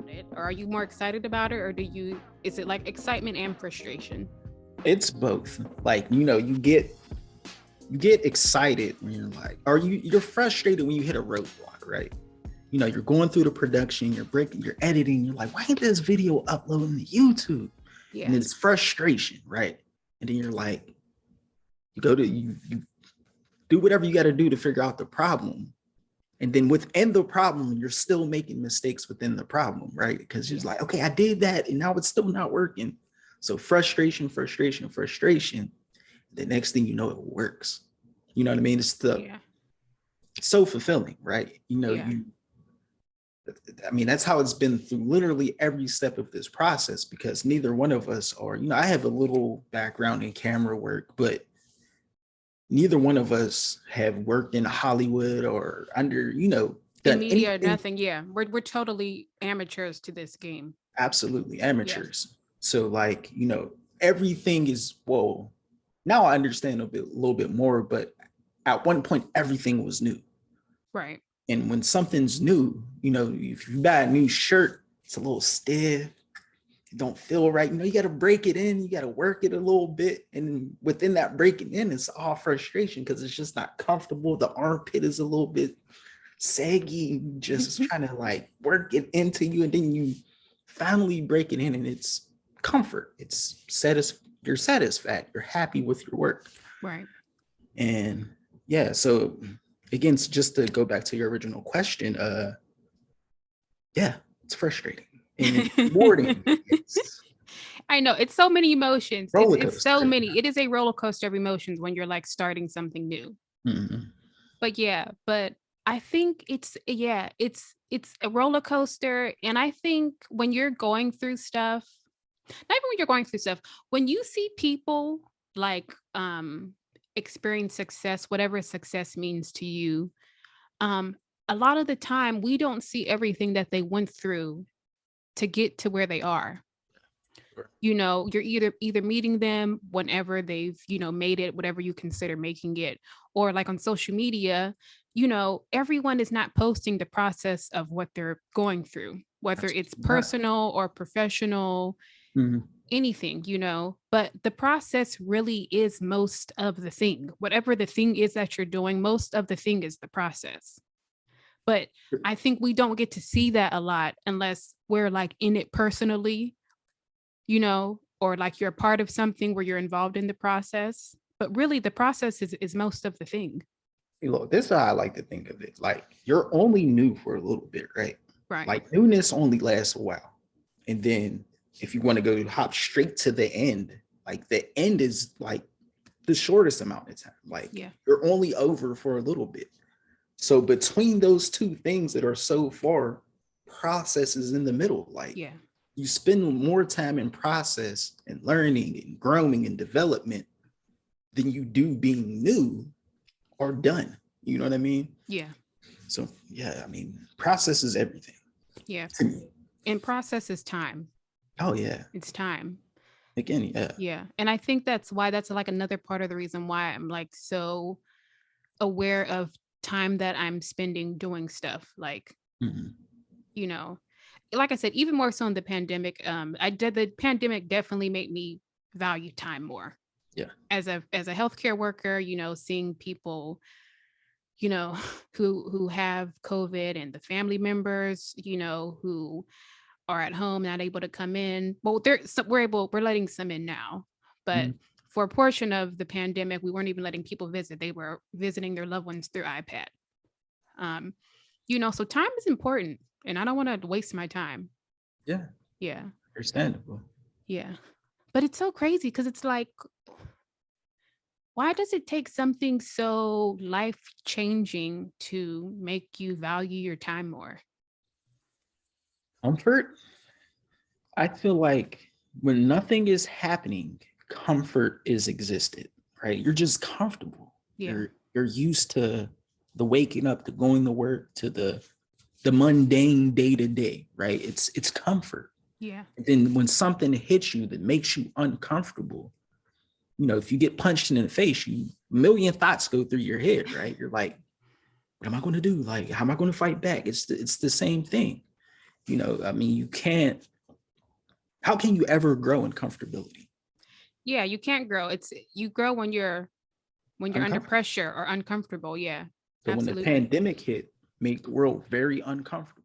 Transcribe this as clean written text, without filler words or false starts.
about it? Or are you more excited about it, or is it like excitement and frustration? It's both. Like, you get excited when you're like, or you're frustrated when you hit a roadblock, right? You're going through the production, you're editing, you're like, why ain't this video uploading to YouTube? Yeah. And it's frustration, right? And then you're like, you do whatever you got to do to figure out the problem. And then within the problem, you're still making mistakes within the problem, right? Because you're like, okay, I did that and now it's still not working. So frustration. The next thing you know, it works. You know what I mean? It's so fulfilling, right? That's how it's been through literally every step of this process, because neither one of us are, I have a little background in camera work, but neither one of us have worked in Hollywood or under, in media or nothing. Yeah. We're totally amateurs to this game. Absolutely amateurs. Yes. So like, everything is, well, now I understand a little bit more, but at one point everything was new. Right. And when something's new, if you buy a new shirt, it's a little stiff, it don't feel right. You got to break it in, you got to work it a little bit. And within that breaking in, it's all frustration because it's just not comfortable. The armpit is a little bit saggy, just trying to like work it into you. And then you finally break it in and it's comfort. It's you're satisfied. You're happy with your work. Right. And yeah, so again, just to go back to your original question, it's frustrating and it's rewarding. I know it's so many emotions. It's so many. It is a roller coaster of emotions when you're like starting something new. Mm-hmm. But I think it's a roller coaster. And I think when you're going through stuff, not even when you're going through stuff, when you see people like experience success, whatever success means to you, a lot of the time we don't see everything that they went through to get to where they are. You're either meeting them whenever they've, made it, whatever you consider making it, or like on social media, everyone is not posting the process of what they're going through, whether it's personal or professional, anything, but the process really is most of the thing. Whatever the thing is that you're doing, most of the thing is the process. But I think we don't get to see that a lot unless we're like in it personally, or like you're a part of something where you're involved in the process. But really the process is most of the thing. Hey, look, this is how I like to think of it. Like, you're only new for a little bit, right? Right. Like, newness only lasts a while. And then if you want to go hop straight to the end, like the end is like the shortest amount of time. Like, you're only over for a little bit. So between those two things that are so far, process is in the middle. Like, you spend more time in process and learning and growing and development than you do being new or done. You know what I mean? Yeah. So process is everything. Yeah. And process is time. Oh yeah. It's time. Again, yeah. Yeah. And I think that's like another part of the reason why I'm like so aware of time that I'm spending doing stuff. Like, like I said, even more so in the pandemic, the pandemic definitely made me value time more. Yeah. As a healthcare worker, seeing people, who have COVID and the family members, who are at home, not able to come in. Well, we're letting some in now, but for a portion of the pandemic, we weren't even letting people visit. They were visiting their loved ones through iPad. So time is important and I don't want to waste my time. Yeah. Yeah. Understandable. Yeah. But it's so crazy because it's like, why does it take something so life-changing to make you value your time more? Comfort. I feel like when nothing is happening, comfort is existed, right? You're just comfortable. Yeah. You're used to the waking up, to going to work, to the mundane day to day, right? It's comfort. Yeah. And then when something hits you that makes you uncomfortable, if you get punched in the face, a million thoughts go through your head, right? You're like, what am I going to do? Like, how am I going to fight back? It's the same thing. You know, I mean, you can't, how can you ever grow in comfortability? Yeah, you can't grow. You grow when you're under pressure or uncomfortable. Yeah, so when the absolutely. pandemic hit, made the world very uncomfortable.